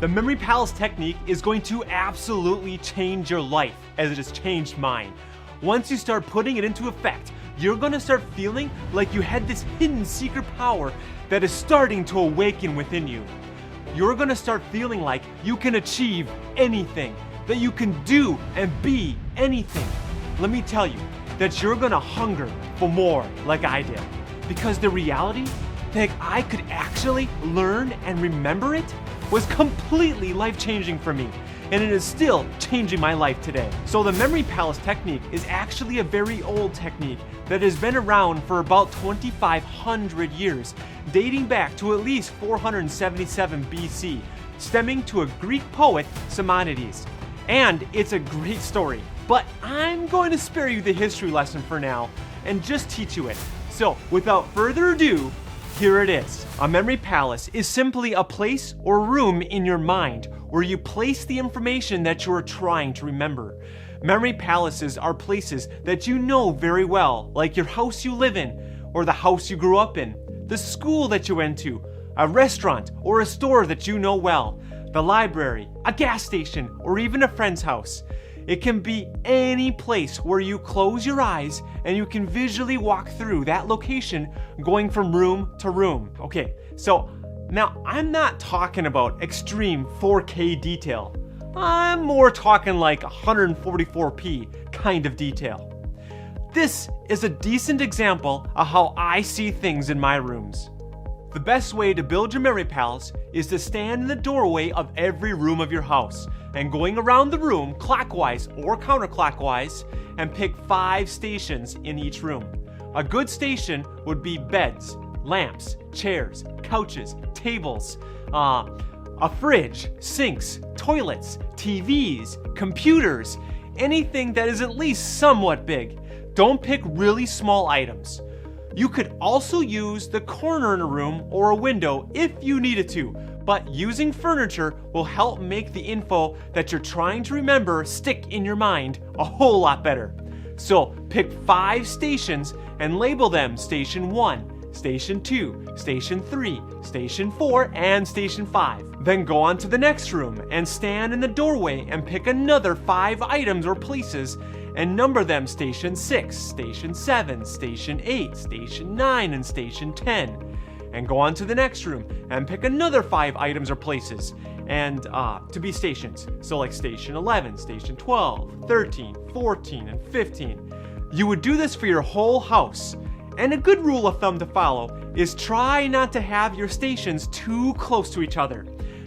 The Memory Palace technique is going to absolutely change your life as it has changed mine. Once you start putting it into effect, you're going to start feeling like you had this hidden secret power that is starting to awaken within you. You're going to start feeling like you can achieve anything, that you can do and be anything. Let me tell you that you're going to hunger for more like I did. Because the reality that I could actually learn and remember it was completely life-changing for me, and it is still changing my life today. So the Memory Palace technique is actually a very old technique that has been around for about 2,500 years, dating back to at least 477 BC, stemming to a Greek poet, Simonides. And it's a great story, but I'm going to spare you the history lesson for now and just teach you it. So without further ado, here it is. A memory palace is simply a place or room in your mind where you place the information that you are trying to remember. Memory palaces are places that you know very well, like your house you live in, or the house you grew up in, the school that you went to, a restaurant or a store that you know well, the library, a gas station, or even a friend's house. It can be any place where you close your eyes and you can visually walk through that location going from room to room. Okay, so now I'm not talking about extreme 4K detail. I'm more talking like 144p kind of detail. This is a decent example of how I see things in my rooms. The best way to build your memory palace is to stand in the doorway of every room of your house and going around the room clockwise or counterclockwise and pick 5 stations in each room. A good station would be beds, lamps, chairs, couches, tables, a fridge, sinks, toilets, TVs, computers, anything that is at least somewhat big. Don't pick really small items. You could also use the corner in a room or a window if you needed to, but using furniture will help make the info that you're trying to remember stick in your mind a whole lot better. So pick 5 stations and label them Station 1, Station 2, Station 3, Station 4, and Station 5. Then go on to the next room and stand in the doorway and pick another 5 items or places and number them Station 6, Station 7, Station 8, Station 9, and Station 10. And go on to the next room and pick another 5 items or places and to be stations. So like Station 11, Station 12, 13, 14, and 15. You would do this for your whole house. And a good rule of thumb to follow is try not to have your stations too close to each other.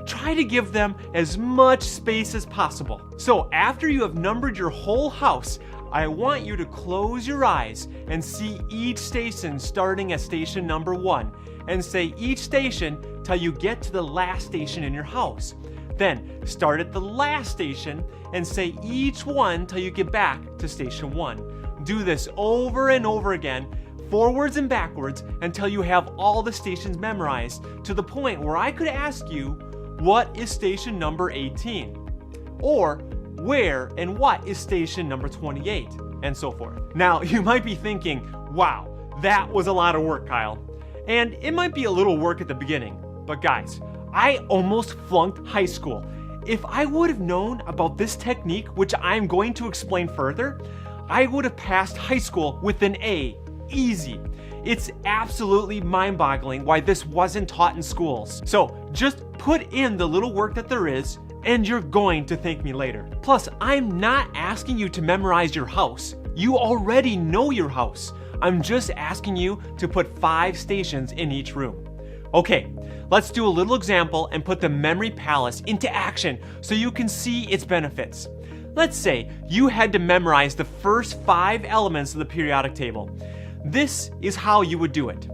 Try to give them as much space as possible. So after you have numbered your whole house, I want you to close your eyes and see each station starting at station number 1 and say each station till you get to the last station in your house. Then start at the last station and say each one till you get back to station 1. Do this over and over again, forwards and backwards, until you have all the stations memorized to the point where I could ask you, what is station number 18? Or where and what is station number 28? And so forth. Now, you might be thinking, wow, that was a lot of work, Kyle. And it might be a little work at the beginning, but guys, I almost flunked high school. If I would have known about this technique, which I'm going to explain further, I would have passed high school with an A, easy. It's absolutely mind-boggling why this wasn't taught in schools. So just put in the little work that there is, and you're going to thank me later. Plus, I'm not asking you to memorize your house. You already know your house. I'm just asking you to put 5 stations in each room. Okay, let's do a little example and put the memory palace into action so you can see its benefits. Let's say you had to memorize the first 5 elements of the periodic table. This is how you would do it.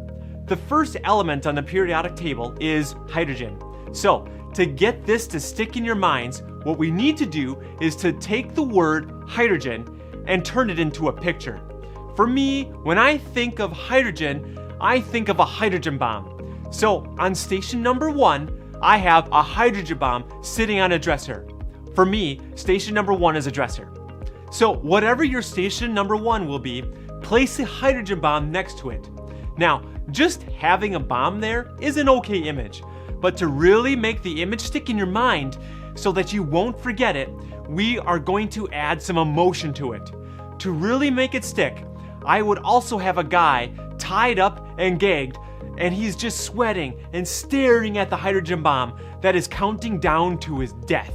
The first element on the periodic table is hydrogen. So, to get this to stick in your minds, what we need to do is to take the word hydrogen and turn it into a picture. For me, when I think of hydrogen, I think of a hydrogen bomb. So, on station number 1, I have a hydrogen bomb sitting on a dresser. For me, station number 1 is a dresser. So, whatever your station number 1 will be, place a hydrogen bomb next to it. Now, just having a bomb there is an okay image, But to really make the image stick in your mind so that you won't forget it, we are going to add some emotion to it. To really make it stick, I would also have a guy tied up and gagged, and he's just sweating and staring at the hydrogen bomb that is counting down to his death.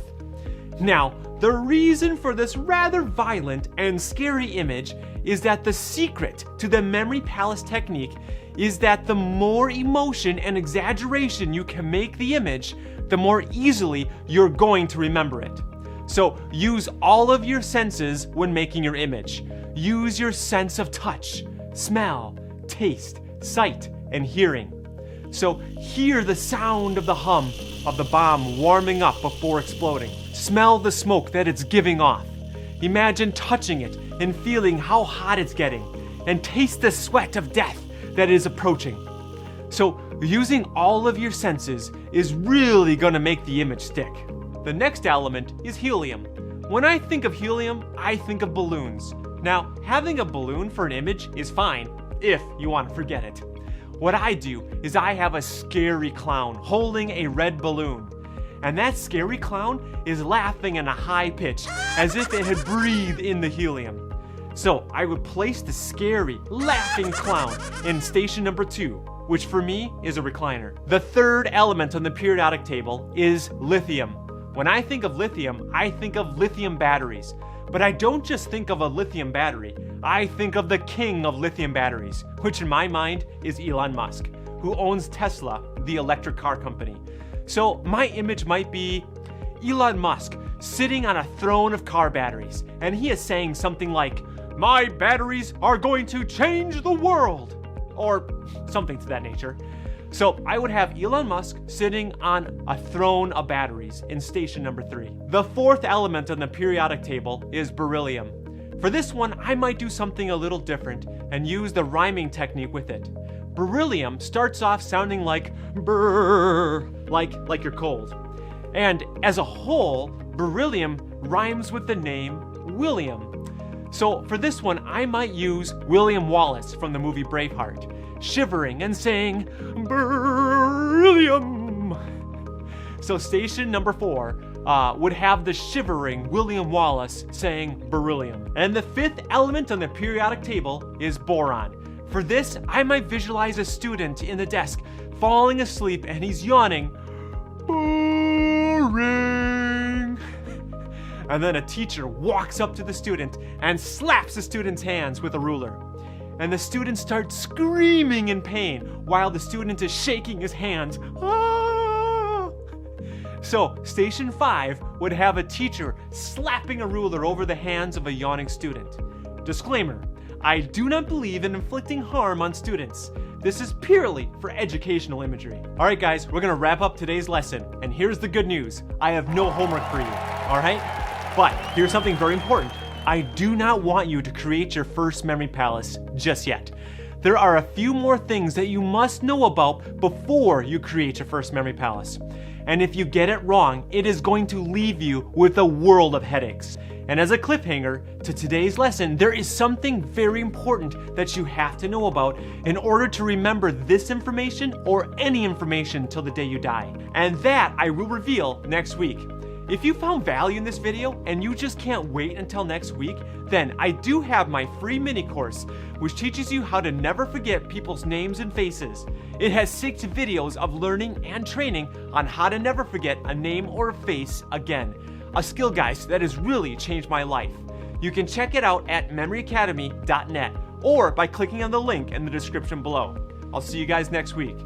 Now, the reason for this rather violent and scary image is that the secret to the memory palace technique is that the more emotion and exaggeration you can make the image, the more easily you're going to remember it. So use all of your senses when making your image. Use your sense of touch, smell, taste, sight, and hearing. So hear the sound of the hum of the bomb warming up before exploding. Smell the smoke that it's giving off. Imagine touching it and feeling how hot it's getting, and taste the sweat of death that is approaching. So using all of your senses is really gonna make the image stick. The next element is helium. When I think of helium, I think of balloons. Now, having a balloon for an image is fine if you want to forget it. What I do is I have a scary clown holding a red balloon. And that scary clown is laughing in a high pitch as if it had breathed in the helium. So I would place the scary, laughing clown in station number 2, which for me is a recliner. The third element on the periodic table is lithium. When I think of lithium, I think of lithium batteries. But I don't just think of a lithium battery. I think of the king of lithium batteries, which in my mind is Elon Musk, who owns Tesla, the electric car company. So my image might be Elon Musk sitting on a throne of car batteries, and he is saying something like, "My batteries are going to change the world," or something to that nature. So I would have Elon Musk sitting on a throne of batteries in station number 3. The fourth element on the periodic table is beryllium. For this one, I might do something a little different and use the rhyming technique with it. Beryllium starts off sounding like brrr, like you're cold. And as a whole, beryllium rhymes with the name William. So for this one, I might use William Wallace from the movie Braveheart, shivering and saying, beryllium. So station number 4 would have the shivering William Wallace saying beryllium. And the fifth element on the periodic table is boron. For this, I might visualize a student in the desk falling asleep and he's yawning, boring. And then a teacher walks up to the student and slaps the student's hands with a ruler. And the student starts screaming in pain while the student is shaking his hands. Ah! So, station 5 would have a teacher slapping a ruler over the hands of a yawning student. Disclaimer, I do not believe in inflicting harm on students. This is purely for educational imagery. Alright guys, we're gonna wrap up today's lesson, and here's the good news. I have no homework for you, alright? But here's something very important. I do not want you to create your first memory palace just yet. There are a few more things that you must know about before you create your first memory palace. And if you get it wrong, it is going to leave you with a world of headaches. And as a cliffhanger to today's lesson, there is something very important that you have to know about in order to remember this information or any information till the day you die. And that I will reveal next week. If you found value in this video and you just can't wait until next week, then I do have my free mini course, which teaches you how to never forget people's names and faces. It has 6 videos of learning and training on how to never forget a name or a face again. A skill, guys, that has really changed my life. You can check it out at memoryacademy.net or by clicking on the link in the description below. I'll see you guys next week.